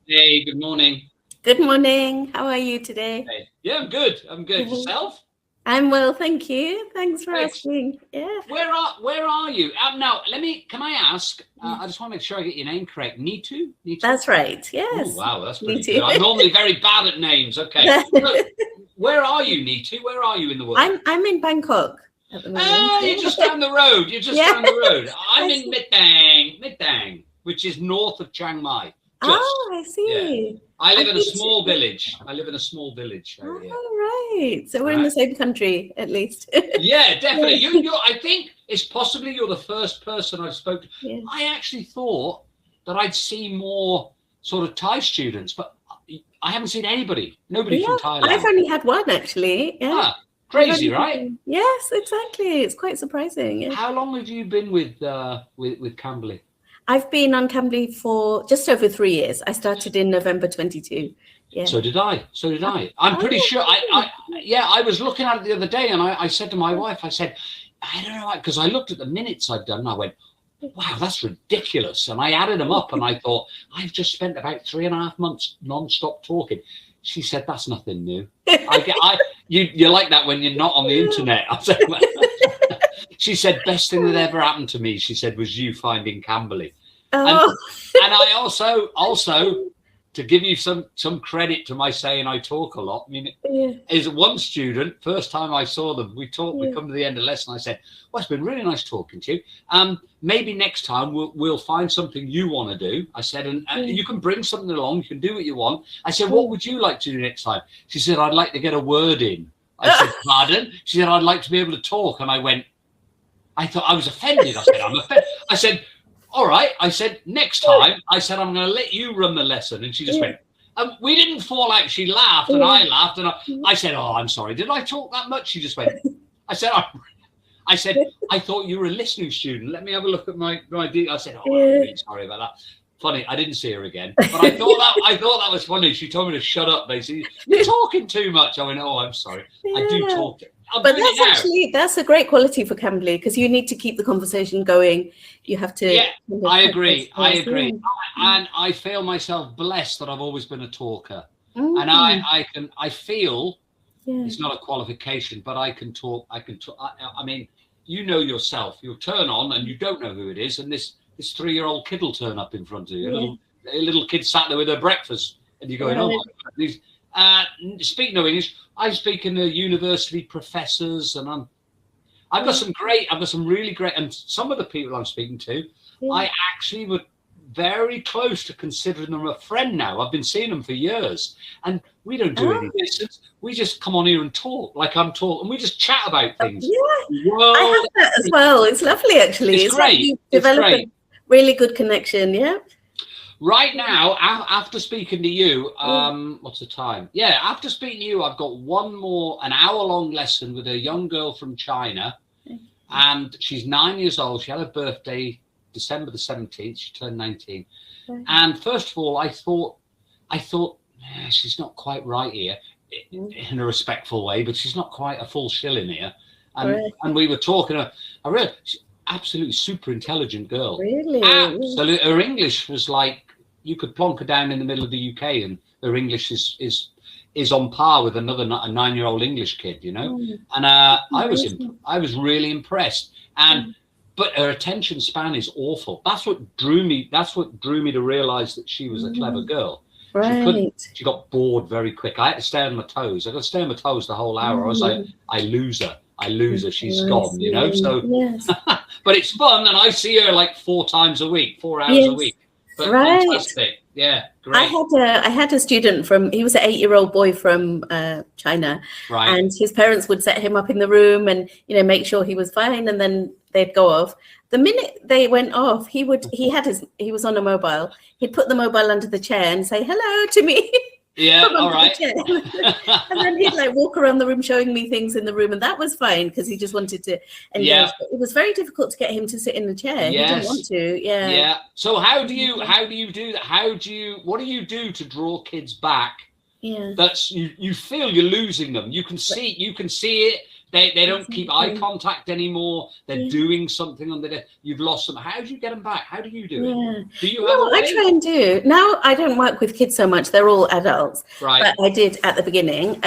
Hey, good morning. Good morning. How are you today? Hey. Yeah, I'm good. I'm good. Mhm. Yourself? I'm well, thank you. Thanks for Great. asking. Yeah. Where are you? Now, can I ask? Yeah. I just want to make sure I get your name correct. Neetu? Neetu? That's right. Oh, Yes. wow, that's Me pretty good. too. I'm normally very bad at names. Okay. So, where are you, Neetu? Where are you in the world? I'm in Bangkok at the moment. Ah, you're just down the road. You're just Yeah. down the road. I'm I in see. Midang, which is north of Chiang Mai. Oh, Just, I yeah. see. I live I've in a been to, small yeah. village. I live in a small village over here. Oh, right. So we're in the Right? same country at least. Yeah, definitely. Yeah. You. I think it's possibly you're the first person I've spoken to. Yeah. I actually thought that I'd see more sort of Thai students, but I haven't seen anybody. Nobody Yeah. from I've Thailand. only had one actually. Yeah. Ah, I've crazy, only had right? one. Yes, exactly. It's quite surprising. Yeah. How long have you been with Cambly? I've been on Cambly for just over 3 years. I started in November 22. Yeah. So did I. So did I. I'm pretty Oh, sure. Yeah. I was looking at it the other day, and I said to my wife, I said, I don't know, because I looked at the minutes I'd done, and I went, wow, that's ridiculous. And I added them up, and I thought, I've just spent about 3.5 months non-stop talking. She said, that's nothing new. You like that when you're not on the internet. I said, she said, best thing that ever happened to me, she said, was you finding Cambly. And oh, and I also to give you some credit to my saying I talk a lot. I mean, yeah, is one student, first time I saw them, we yeah, come to the end of the lesson. I said, well, it's been really nice talking to you. Maybe next time we'll find something you want to do. I said, and yeah, you can bring something along, you can do what you want. I said, yeah. what would you like to do next time? She said, I'd like to get a word in. I said, pardon? She said, I'd like to be able to talk. And I thought I was offended. I said, I'm offended. I said, all right. I said, next time, I said, I'm going to let you run the lesson. And she just Yeah, went, we didn't fall out. She laughed and yeah, I laughed. And I said, oh, I'm sorry. Did I talk that much? She just went, I said, I said, I thought you were a listening student. Let me have a look at my I said, oh, I'm yeah. really sorry about that. Funny, I didn't see her again, but I thought that was funny. She told me to shut up. Basically, you're talking too much. I went, oh, I'm sorry. I do Yeah. talk. I'm But doing it now. that's a great quality for Cambly because you need to keep the conversation going. You have to Yeah, kind of I have those agree. I skills. agree. Yeah. And I feel myself blessed that I've always been a talker. And Mm, I feel yeah. it's not a qualification, but I can talk. I mean, you know yourself. You'll turn on and you don't know who it is, and this 3-year-old kid will turn up in front of you. Yeah. A little kid sat there with her breakfast, and you're going, oh my Right. God. Speak no English. I'm speaking to university professors, and I've got Yeah. some really great, and some of the people I'm speaking to, Yeah. I actually would very close to considering them a friend now. I've been seeing them for years, and we don't do any Oh, lessons. We just come on here and talk like I'm talking, and we just chat about things. yeah. I Whoa, have that as well. It's lovely, actually. it's It's like great. you It's develop a great. really good connection. Yeah. Right now, after speaking to you, Yeah. what's the time? Yeah, after speaking to you, I've got an hour-long lesson with a young girl from China, and she's 9 years old. She had her birthday December the 17th. She turned 19. Right. And first of all, I thought, she's not quite right here, in a respectful way, but she's not quite a full shilling here. Right. And we were talking. I read, she's absolutely super intelligent girl. Really? Absolutely, her English was like you could plonk her down in the middle of the UK, and her English is on par with a 9-year-old English kid, you know. Mm. And Amazing. I was really impressed. And but her attention span is awful. That's what drew me to realize that she was a clever girl. Right. She got bored very quick. I had to stay on my toes. I got to stay on my toes the whole hour. I was like, I lose her. She's gone, you know. So, yes. but it's fun, and I see her like 4 hours a week. But right. fantastic. Yeah, great. I had a student he was an 8-year-old boy from China, Right. and his parents would set him up in the room and make sure he was fine, and then they'd go off. The minute they went off, he was on a mobile. He'd put the mobile under the chair and say hello to me. Yeah, all right. And then he'd like walk around the room showing me things in the room, and that was fine because he just wanted to engage. Yeah. But it was very difficult to get him to sit in the chair. Yes. He didn't want to. Yeah. Yeah. So how do you do that? What do you do to draw kids back? Yeah. That's you feel you're losing them. You can see it. They don't keep eye contact anymore. They're doing something on the day. You've lost them. How do you get them back? How do you do it? Do you have a way? I try and do. Now I don't work with kids so much. They're all adults. Right. But I did at the beginning.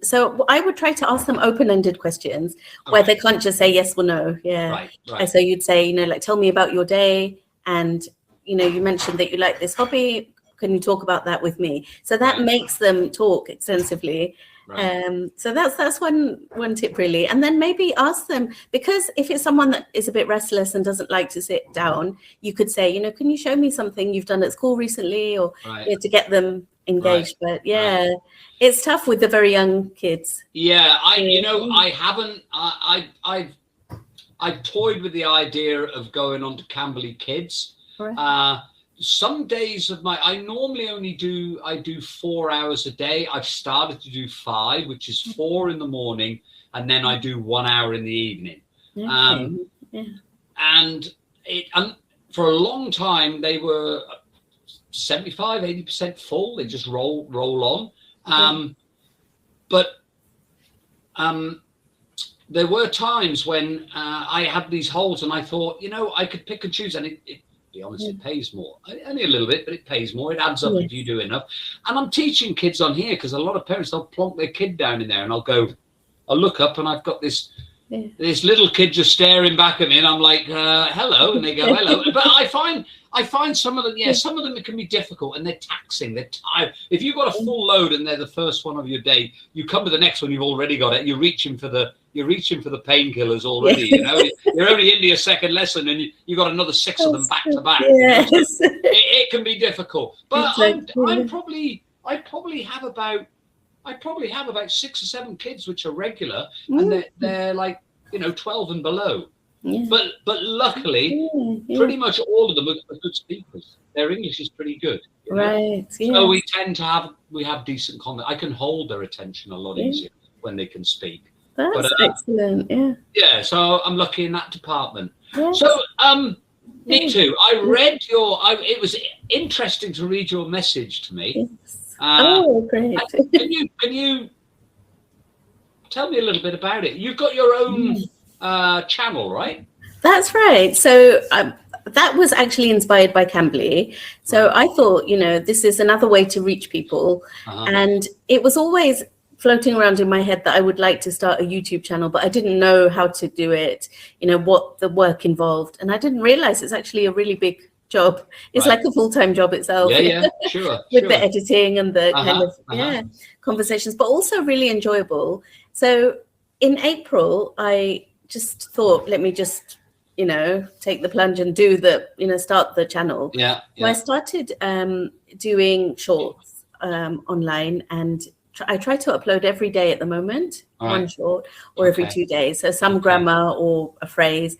So I would try to ask them open-ended questions where they can't just say yes or no. Yeah. Right. So you'd say, like, tell me about your day. And, you mentioned that you like this hobby. Can you talk about that with me? So that makes them talk extensively. Right. So that's one tip really. And then maybe ask them, because if it's someone that is a bit restless and doesn't like to sit down, you could say, can you show me something you've done at school recently, or to get them engaged. But it's tough with the very young kids. Yeah, I haven't. I've toyed with the idea of going on to Cambly Kids. Right. Some days of I normally only do 4 hours a day. I've started to do 5, which is 4 in the morning, and then I do 1 hour in the evening. And for a long time they were 75-80% full. They just roll on. But there were times when I had these holes, and I thought, I could pick and choose, and it be honest, it pays more. Only a little bit, but it pays more. It adds up if you do enough. And I'm teaching kids on here, because a lot of parents, they'll plonk their kid down in there, and I'll look up, and I've got this little kid just staring back at me, and I'm like, hello, and they go, hello. But I find some of them, some of them, it can be difficult, and they're taxing, they're tired. If you've got a full load and they're the first one of your day, you come to the next one, you've already got it. You're reaching for the painkillers already. You're only into your second lesson, and you got another 6 of them back to back. Yes. It can be difficult, but I probably have about 6 or 7 kids which are regular, and they're like 12 and below. But luckily, pretty much all of them are good speakers. Their English is pretty good. Right. So we tend to have decent comment. I can hold their attention a lot easier when they can speak. That's excellent. Yeah. So I'm lucky in that department. Yes. So Neetu, I read it was interesting to read your message to me. Yes. Great. Can you tell me a little bit about it? You've got your own channel, right? That's right. So that was actually inspired by Cambly. So I thought, this is another way to reach people. And it was always floating around in my head that I would like to start a YouTube channel, but I didn't know how to do it, what the work involved. And I didn't realize it's actually a really big job. It's like a full-time job itself. Yeah, sure. With the editing and the kind of conversations, but also really enjoyable. So in April, I just thought, let me just, take the plunge and do start the channel. So I started doing shorts online, and I try to upload every day at the moment, one short, or every 2 days. So some grammar or a phrase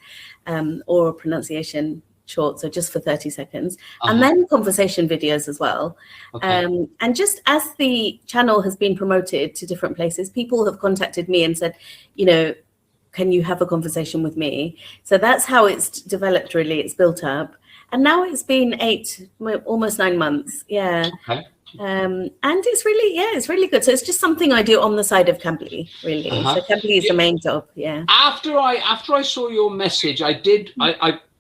or a pronunciation short, so just for 30 seconds. And then conversation videos as well. And just as the channel has been promoted to different places, people have contacted me and said, can you have a conversation with me? So that's how it's developed, really. It's built up. And now it's been almost 9 months. And it's really good. So it's just something I do on the side of Cambly, really. So Cambly is the main job. After I saw your message, I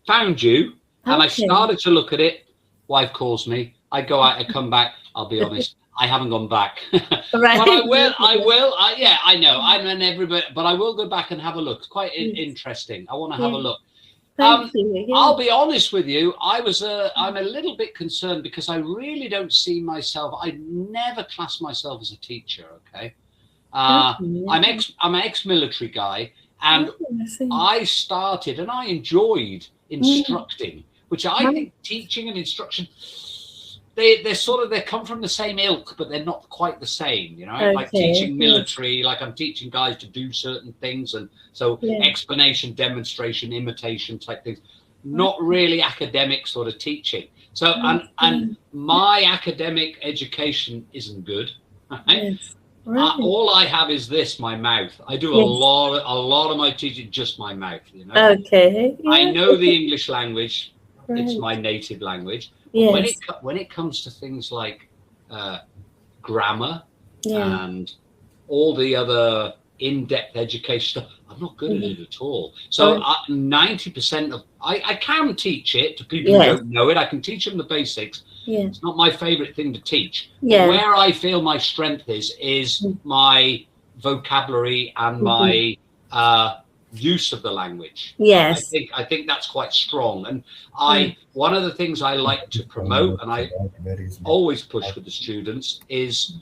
found you, and I started to look at it. Wife calls me. I go out. I come back. I'll be honest. I haven't gone back. Right. But I will. I know. I'm an everybody, but I will go back and have a look. It's quite interesting. I want to have a look. I'll be honest with you. I'm a little bit concerned, because I really don't see myself. I never class myself as a teacher. Okay. I'm an ex-military guy, and I started and I enjoyed instructing, which I think teaching and instruction, they come from the same ilk, but they're not quite the same, like teaching military, like I'm teaching guys to do certain things, and so explanation, demonstration, imitation type things, not really academic sort of teaching. So and my academic education isn't good. Right? All I have is my mouth. I do a lot of my teaching, just my mouth. I know the English language. It's my native language. When it comes to things like grammar and all the other in-depth education stuff, I'm not good at it at all. So 90% of I can teach it to people who don't know it. I can teach them the basics. It's not my favorite thing to teach. But where I feel my strength is my vocabulary and my use of the language. Yes. I think that's quite strong. And one of the things I like to promote, and I always push with the students, is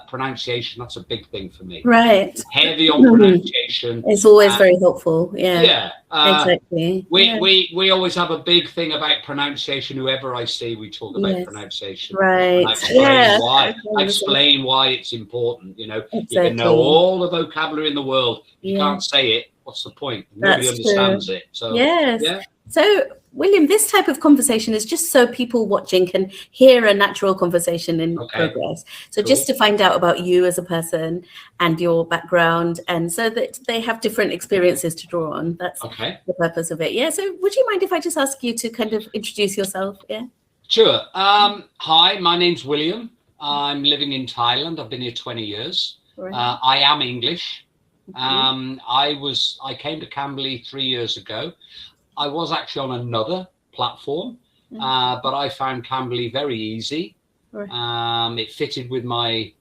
pronunciation. That's a big thing for me. Right. Heavy on pronunciation. It's always very helpful. Yeah. Exactly. We always have a big thing about pronunciation. Whoever I see, we talk about pronunciation. Right. I explain why it's important. You know, you can know all the vocabulary in the world. You can't say it. What's the point? Nobody understands it. So So, William, this type of conversation is just so people watching can hear a natural conversation in progress. So just to find out about you as a person and your background, and so that they have different experiences to draw on. That's the purpose of it. Yeah. So would you mind if I just ask you to kind of introduce yourself? Yeah. Sure. Hi, my name's William. I'm living in Thailand. I've been here 20 years. Right. I am English. I came to Cambly 3 years ago. I was actually on another platform, but I found Cambly very easy. Right. It fitted with my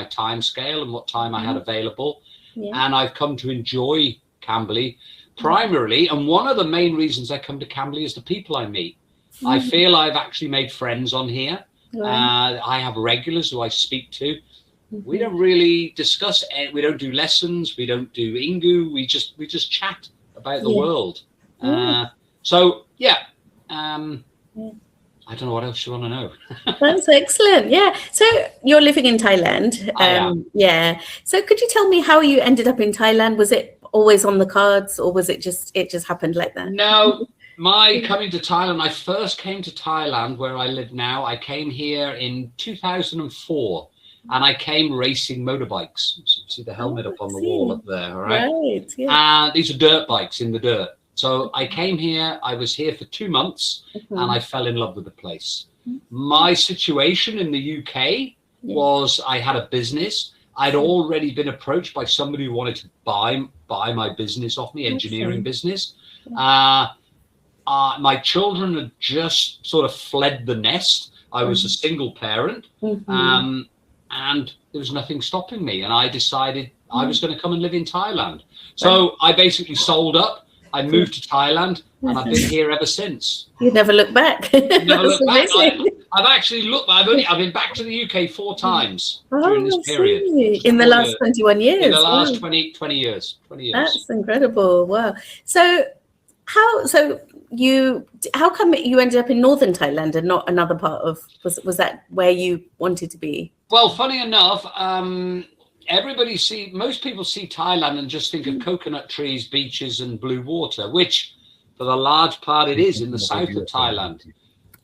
time scale and what time I had available. And I've come to enjoy Cambly primarily. And one of the main reasons I come to Cambly is the people I meet. I feel I've actually made friends on here. I have regulars who I speak to. We don't really discuss it. We don't do lessons. We don't do Ingu. We just chat about the world. I don't know what else you want to know. That's excellent. Yeah. So you're living in Thailand. I am. Yeah. So could you tell me how you ended up in Thailand? Was it always on the cards, or was it just happened like that? No, my coming to Thailand, I first came to Thailand where I live now. I came here in 2004. And I came racing motorbikes. See the helmet up on the wall up there, all right? Right, yeah. These are dirt bikes in the dirt. So I came here, I was here for 2 months, and I fell in love with the place. My situation in the UK was I had a business. I'd already been approached by somebody who wanted to buy my business off me, engineering business. My children had just sort of fled the nest. I was a single parent. And there was nothing stopping me. And I decided I was going to come and live in Thailand. So I basically sold up. I moved to Thailand, and I've been here ever since. You never look back. Never look back. I've actually looked. I've been back to the UK 4 times during this period. In the last 21 years. In the last 20 years. 20 years. That's incredible. Wow. So how come you ended up in Northern Thailand and not another part of, was that where you wanted to be? Well, funny enough, most people see Thailand and just think of coconut trees, beaches and blue water, which for the large part it is in the south of Thailand.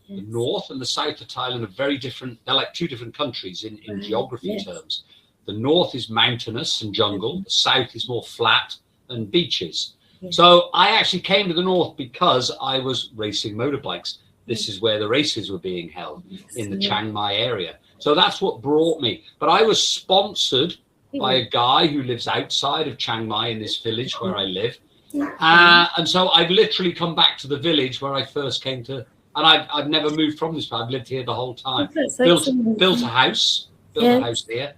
The north and the south of Thailand are very different. They're like 2 different countries in geography terms. The north is mountainous and jungle. The south is more flat and beaches. So I actually came to the north because I was racing motorbikes. This is where the races were being held, in the Chiang Mai area. So that's what brought me. But I was sponsored by a guy who lives outside of Chiang Mai in this village where I live. And so I've literally come back to the village where I first came to, and I've never moved from this place. I've lived here the whole time. Built a house here.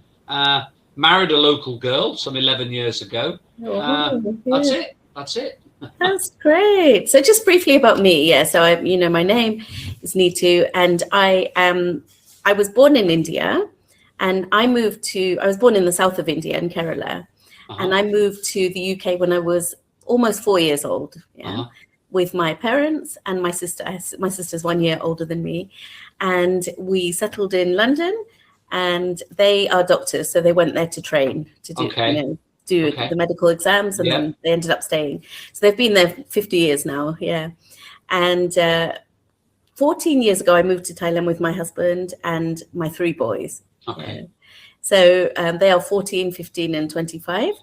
Married a local girl some 11 years ago. That's it. That's great. So just briefly about me. Yeah. So my name is Neetu, and I was born in India, and I was born in the south of India in Kerala, and I moved to the UK when I was almost 4 years old. With my parents and my sister. My sister's 1 year older than me, and we settled in London, and they are doctors, so they went there to train to do the medical exams, and then they ended up staying. So they've been there 50 years now. Yeah. And 14 years ago, I moved to Thailand with my husband and my 3 boys. So they are 14, 15 and 25.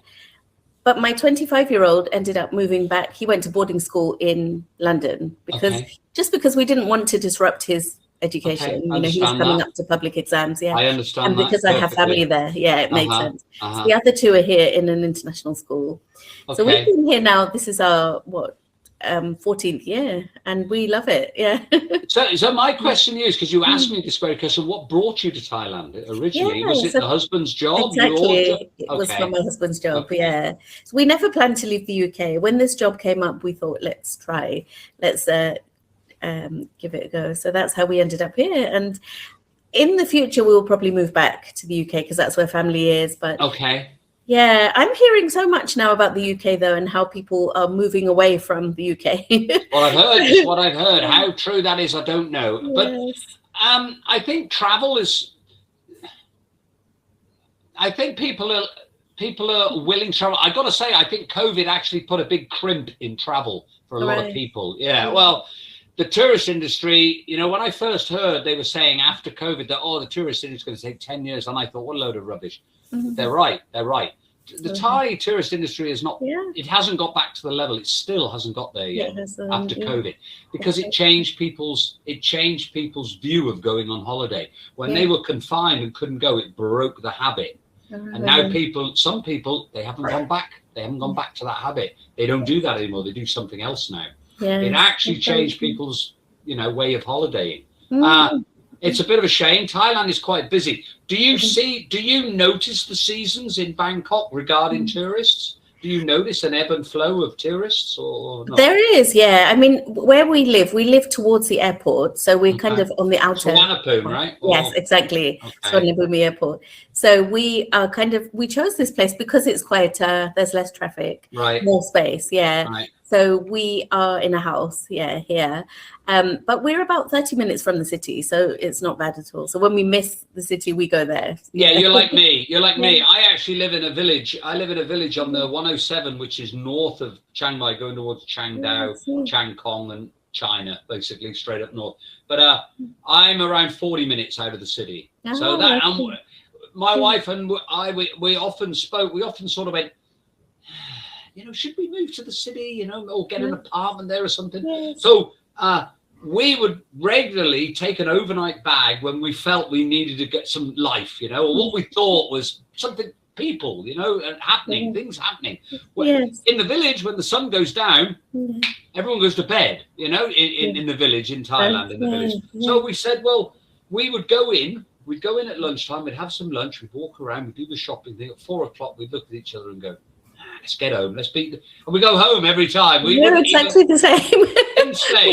But my 25-year-old ended up moving back. He went to boarding school in London because we didn't want to disrupt his education. Okay, You know, he's coming up to public exams. Yeah. I understand And because that I have family there, yeah, it makes Uh-huh, sense. uh-huh. So the other two are here in an international school. So we've Okay. been here now. This is our 14th year, and we love it. Yeah. So my question is, because you asked me this very question, what brought you to Thailand originally? Yeah, Was it so the husband's job? exactly. It was Okay. from my husband's job. Okay. Yeah. So we never planned to leave the UK. When this job came up, we thought, let's try. Let's give it a go. So that's how we ended up here. And in the future, we will probably move back to the UK because that's where family is. But Okay. yeah, I'm hearing so much now about the UK though, and how people are moving away from the UK. What I've heard is what I've heard. How true that is, I don't know. Yes. But I think travel is. I think people are willing to travel. I got to say, I think COVID actually put a big crimp in travel for a lot of people. Yeah. Well, the tourist industry, you know, when I first heard, they were saying after COVID that, the tourist industry is going to take 10 years. And I thought, what a load of rubbish. Mm-hmm. They're right. The Thai tourist industry is not, it hasn't got back to the level. It still hasn't got there yet after COVID, because it changed people's view of going on holiday. When they were confined and couldn't go, it broke the habit. And now some people, they haven't gone back. They haven't gone back to that habit. They don't do that anymore. They do something else now. It actually changed people's, way of holidaying. It's a bit of a shame. Thailand is quite busy. Do you notice the seasons in Bangkok regarding tourists? Do you notice an ebb and flow of tourists or not? There is, yeah. I mean, where we live towards the airport. So we're kind of on the outer. Suvarnabhumi, right? Yes, exactly. Suvarnabhumi Airport. So we are we chose this place because it's quieter. There's less traffic. Right. More space, yeah. Right. So we are in a house, here. But we're about 30 minutes from the city, so it's not bad at all. So when we miss the city, we go there. Yeah, you're like me. You're like me. I actually live in a village. I live in a village on the 107, which is north of Chiang Mai, going towards Changdao, Chiang Kong, and China, basically straight up north. But I'm around 40 minutes out of the city. So that my wife and I, we often spoke. We often sort of went, should we move to the city, or get an apartment there or something? Yes. So we would regularly take an overnight bag when we felt we needed to get some life, or what we thought was something, people, and happening, things happening. In the village, when the sun goes down, everyone goes to bed, in the village, in Thailand, in the village. So we said, well, we would go in. We'd go in at lunchtime. We'd have some lunch. We'd walk around. We'd do the shopping thing. At 4 o'clock, we'd look at each other and go, let's get home. Let's beat. And we go home every time. We're exactly the same.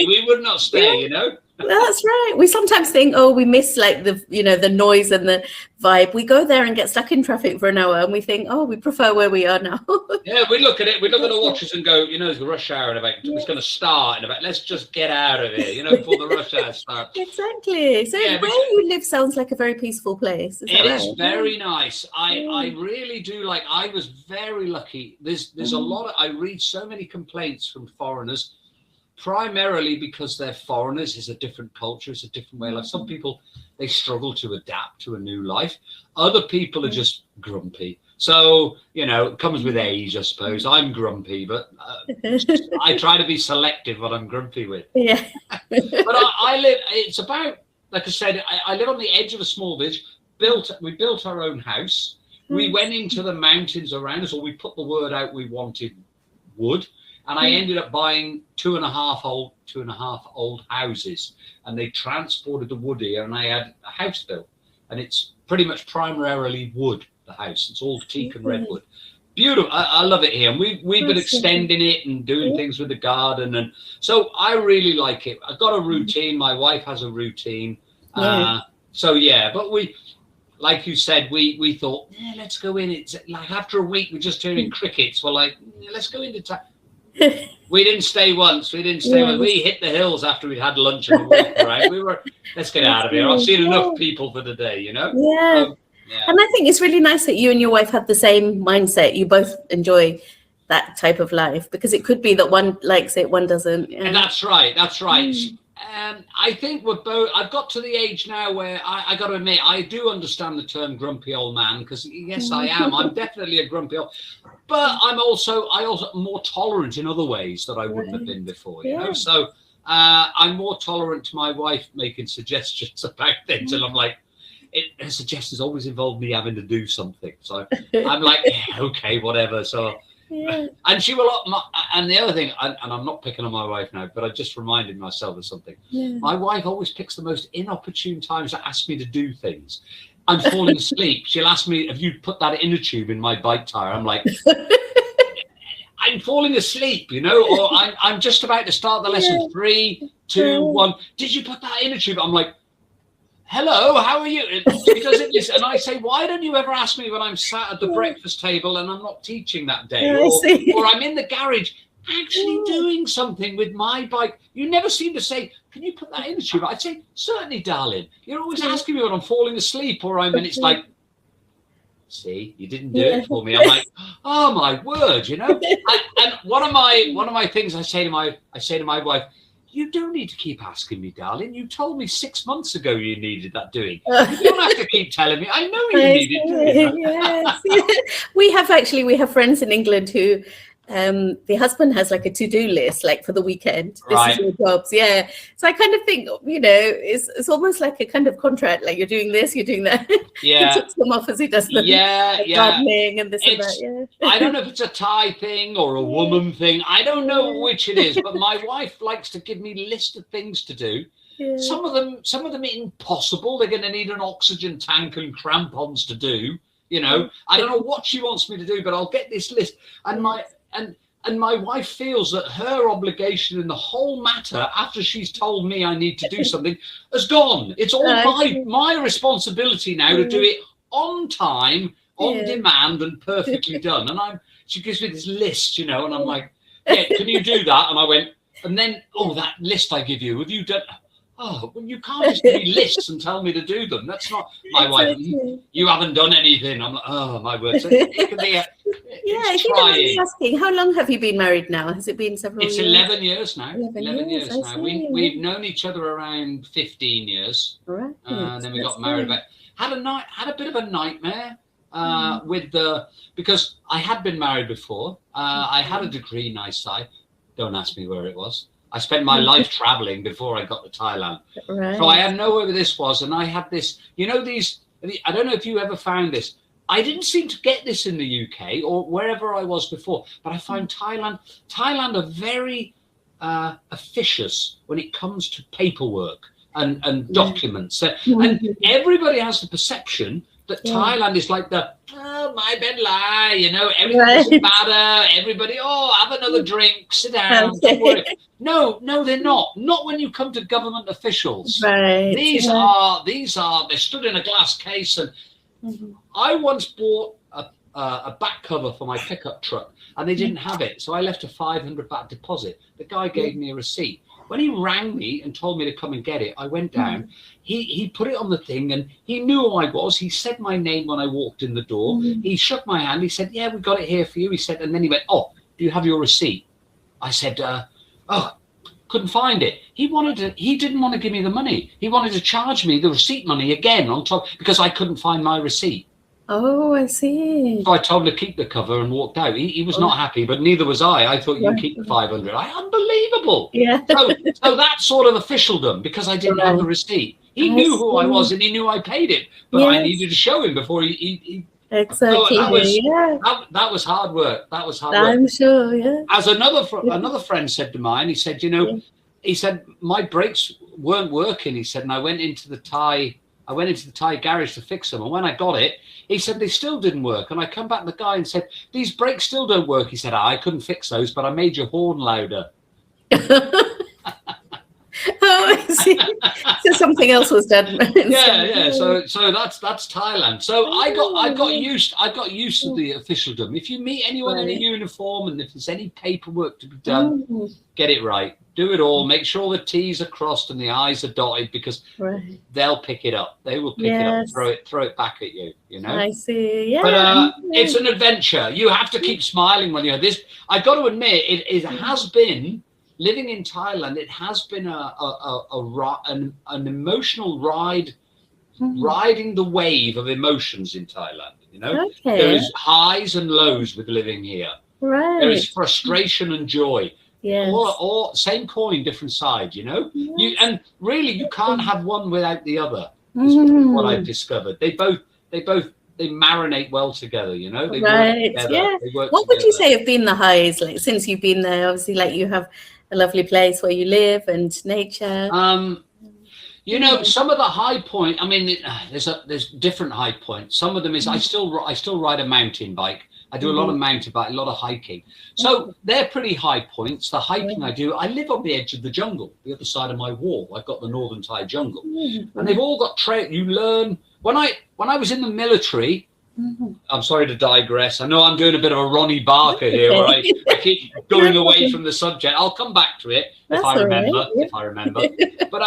We would not stay, That's right. We sometimes think, we miss like the noise and the vibe. We go there and get stuck in traffic for an hour, and we think, we prefer where we are now. Yeah, we look at it. We look at the watches and go, it's the rush hour in about. It's going to start in about. Let's just get out of here, before the rush hour starts. Exactly. So where you live sounds like a very peaceful place. It is very nice. I really do like. I was very lucky. There's a lot of. I read so many complaints from foreigners. Primarily because they're foreigners, it's a different culture, it's a different way of life. Some people, they struggle to adapt to a new life. Other people are just grumpy. So, it comes with age, I suppose. I'm grumpy, but I try to be selective what I'm grumpy with. Yeah. But I live, it's about, like I said, I live on the edge of a small village. We built our own house. We went into the mountains around us, or we put the word out we wanted wood. And I ended up buying two and a half old houses, and they transported the wood here, and I had a house built, and it's pretty much primarily wood. The house, it's all teak and redwood. Beautiful. I love it here, and we've been extending it and doing things with the garden, and so I really like it. I've got a routine. My wife has a routine. But we. Like you said, we thought, let's go in. It's like after a week, we're just hearing crickets. We're like, let's go into town. We didn't stay once. We hit the hills after we'd had lunch and walk around. Let's get out of here. I've seen enough people for the day, Yeah. And I think it's really nice that you and your wife have the same mindset. You both enjoy that type of life, because it could be that one likes it, one doesn't. Yeah. And that's right. I think we're both. I've got to the age now where I got to admit I do understand the term grumpy old man, because yes, I am. I'm definitely a grumpy old. But I'm also more tolerant in other ways that I wouldn't have been before. So I'm more tolerant to my wife making suggestions about things, and I'm like, her suggestions always involve me having to do something. So I'm like, yeah, okay, whatever. So, Yeah. and she will. And the other thing, and I'm not picking on my wife now, but I just reminded myself of something. Yeah. My wife always picks the most inopportune times to ask me to do things. I'm falling asleep. She'll ask me, have you put that inner tube in my bike tire? I'm like, I'm falling asleep, or I'm just about to start the lesson. Yeah. 3, 2, 1. Did you put that inner tube? I'm like, hello, how are you? She does it this, and I say, why don't you ever ask me when I'm sat at the breakfast table and I'm not teaching that day, or I'm in the garage actually doing something with my bike? You never seem to say, can you put that in the tube? I'd say, certainly, darling. You're always asking me when I'm falling asleep, or and it's like, see, you didn't do it for me. I'm like, oh my word, And one of my things I say to my wife, you don't need to keep asking me, darling. You told me 6 months ago you needed that doing. You don't have to keep telling me. I know you need it. Yes. We have friends in England who the husband has like a to-do list, like for the weekend. This is your jobs. Yeah. So I kind of think, it's almost like a kind of contract, like you're doing this, you're doing that. Yeah. He takes them off as he does them. Yeah. Gardening and this and that. Yeah. I don't know if it's a Thai thing or a woman thing. I don't know which it is, but my wife likes to give me a list of things to do. Yeah. Some of them impossible. They're going to need an oxygen tank and crampons to do. I don't know what she wants me to do, but I'll get this list. And my wife feels that her obligation in the whole matter, after she's told me I need to do something, has gone. It's all my responsibility now to do it on time, on demand, and perfectly done. And she gives me this list, and I'm like, yeah, can you do that? And I went, and then, that list I give you, have you done? Oh, well, you can't just give me lists and tell me to do them. That's not my wife. You haven't done anything. I'm like, oh, my word. So it can be if you don't mind me asking, how long have you been married now? Has it been several years? It's 11 years now. 11 years now. We've known each other around 15 years. Right. And then we got married. But had a bit of a nightmare because I had been married before. I had a degree in eyesight. Don't ask me where it was. I spent my life traveling before I got to Thailand. Right. So I had no idea where this was. And I had this, I don't know if you ever found this. I didn't seem to get this in the UK or wherever I was before, but I find Thailand are very officious when it comes to paperwork and documents. And everybody has the perception that Thailand is like my bed lie, everything doesn't matter. Everybody, have another drink, sit down, don't worry. No, they're not. Not when you come to government officials. Right. These are, they're stood in a glass case. And I once bought a back cover for my pickup truck and they didn't have it. So I left a 500 baht deposit. The guy gave me a receipt. When he rang me and told me to come and get it, I went down. He put it on the thing and he knew who I was. He said my name when I walked in the door. He shook my hand. He said, yeah, we got it here for you. He said, and then he went, do you have your receipt? I said, couldn't find it. He didn't want to give me the money. He wanted to charge me the receipt money again on top because I couldn't find my receipt. Oh, I see. So I told him to keep the cover and walked out. He was not happy, but neither was I. I thought you keep the 500. Unbelievable. Yeah. So that sort of officialdom because I didn't have the receipt. He knew who I was and he knew I paid it, but I needed to show him before he Exactly. So that was hard work. I'm sure. Yeah. As another friend said to mine, he said, he said my brakes weren't working. He said, and I went into the Thai garage to fix them. And when I got it, he said they still didn't work. And I come back to the guy and said, these brakes still don't work. He said, I couldn't fix those, but I made your horn louder. I see. So something else was done. Yeah. So that's Thailand. So I got used to the officialdom. If you meet anyone in a uniform and if there's any paperwork to be done, get it right. Do it all. Make sure the T's are crossed and the I's are dotted because they'll pick it up. They will pick it up, throw it back at you. I see. Yeah. But it's an adventure. You have to keep smiling when you're this. I've got to admit, it has been. Living in Thailand, it has been an emotional ride, riding the wave of emotions in Thailand. There is highs and lows with living here. Right. There is frustration and joy. Yes. Or same coin, different side, you know. Yes. And really you can't have one without the other, is what I've discovered. They marinate well together, you know. They work together. Yeah. They work What would you together. say have been the highs, like, since you've been there? Obviously, like, you have a lovely place where you live and nature. You know, some of the high point, I mean, there's different high points. Some of them is I still ride a mountain bike. I do a lot of mountain bike, a lot of hiking. So they're pretty high points. The hiking I do, I live on the edge of the jungle, the other side of my wall. I've got the Northern Thai jungle. And they've all got you learn. When I was in the military, I'm sorry to digress. I know I'm doing a bit of a Ronnie Barker here, where I keep going away from the subject. I'll come back to it if I remember. But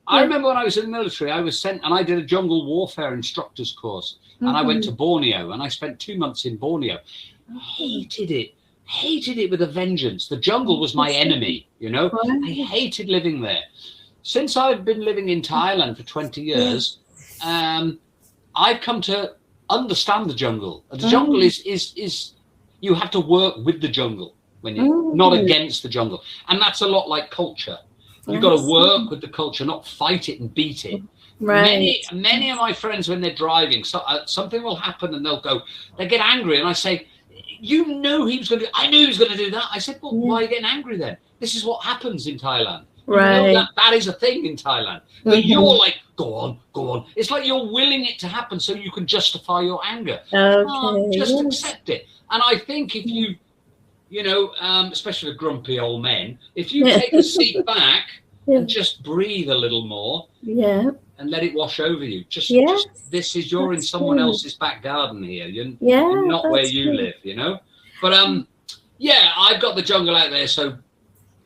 I remember when I was in the military, I was sent, and I did a jungle warfare instructor's course, and I went to Borneo, and I spent 2 months in Borneo. Hated it with a vengeance. The jungle was my enemy, you know. I hated living there. Since I've been living in Thailand for 20 years, I've come to understand the jungle. The jungle is you have to work with the jungle when you're not against the jungle, and that's a lot like culture. You've got to work with the culture, not fight it and beat it. Many of my friends, when they're driving, something will happen and they get angry, and I say, you know he was going to. I knew he was going to do that. I said, well, why are you getting angry then? This is what happens in Thailand. You know that is a thing in Thailand. But you're like, go on. It's like you're willing it to happen so you can justify your anger. Just accept it. And I think if you know, especially with grumpy old men, if you take a seat back and just breathe a little more, and let it wash over you. Just you're in someone else's back garden here. You're not where you live, you know. But I've got the jungle out there, so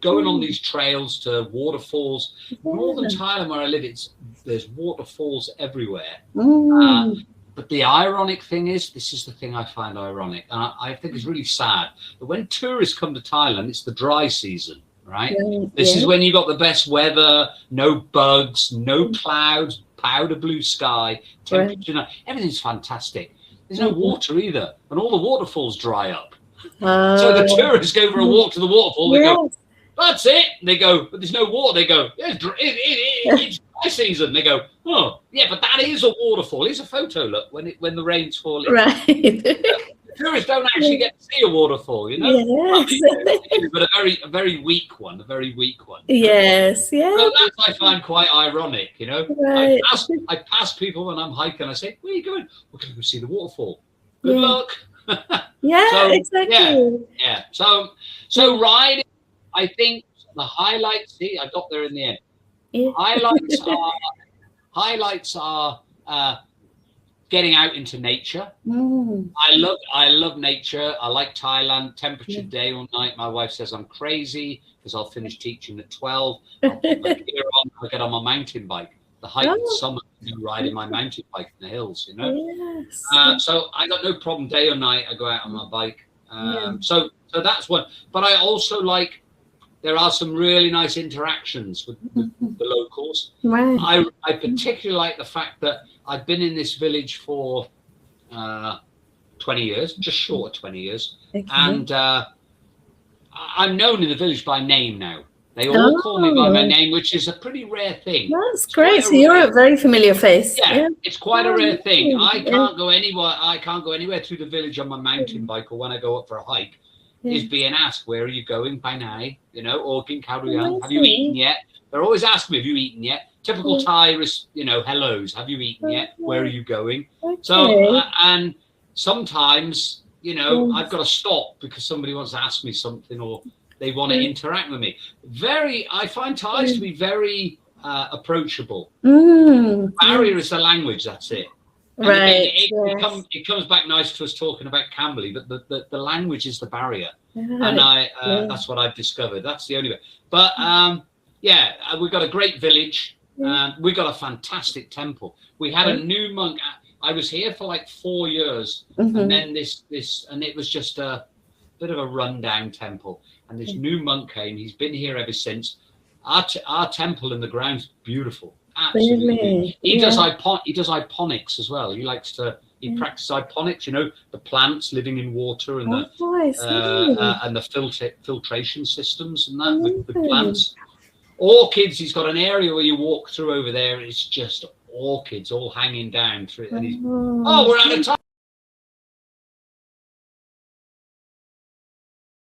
going on these trails to waterfalls. Northern Thailand, where I live, there's waterfalls everywhere. But the ironic thing is, this is the thing I find ironic, and I think it's really sad, that when tourists come to Thailand, it's the dry season, right? This is when you got the best weather, no bugs, no clouds, powder blue sky, temperature, everything's fantastic. There's no water either, and all the waterfalls dry up. So the tourists go for a walk to the waterfall, they go, that's it. They go, but there's no water. They go, it's dry season. They go, oh, yeah, but that is a waterfall. Here's a photo, look, when the rain's falling. Tourists don't actually get to see a waterfall, you know? But a very weak one, Yes. So that I find quite ironic, you know? I pass people when I'm hiking, I say, where are you going? We're going to go see the waterfall. Good luck. Exactly. So riding, I think the highlights, I got there in the end. Highlights are getting out into nature. I love nature. I like Thailand. Temperature day or night. My wife says I'm crazy because I'll finish teaching at 12. I'll put my gear on. I'll get on my mountain bike. The height of the summer, riding my mountain bike in the hills, you know. So I got no problem day or night. I go out on my bike. So that's one. But I also like, there are some really nice interactions with the locals. I particularly like the fact that I've been in this village for 20 years, just short of 20 years. And I'm known in the village by name now. They all call me by my name, which is a pretty rare thing. That's great. So you're a very familiar face. It's quite a rare thing. I can't go anywhere through the village on my mountain bike or when I go up for a hike. Is being asked, where are you going by now? You know, or have you eaten yet? They're always asking me, have you eaten yet? Typical Thai, you know, hellos. Have you eaten yet? Where are you going? So, and sometimes, you know, I've got to stop because somebody wants to ask me something or they want to interact with me. I find Thais to be very approachable. The barrier is the language, that's it. And it comes back nice to us talking about Cambly, but the language is the barrier, and that's what I've discovered. That's the only way. But we've got a great village. We've got a fantastic temple. We had a new monk. I was here for like 4 years, and then this, and it was just a bit of a rundown temple. And this new monk came. He's been here ever since. Our temple in the ground's beautiful. Absolutely. He does hyponics as well. He likes to he practiced hydroponics, you know, the plants living in water and the filtration systems and that with plants. Orchids, he's got an area where you walk through over there. It's just orchids all hanging down through. And he's, we're out of time.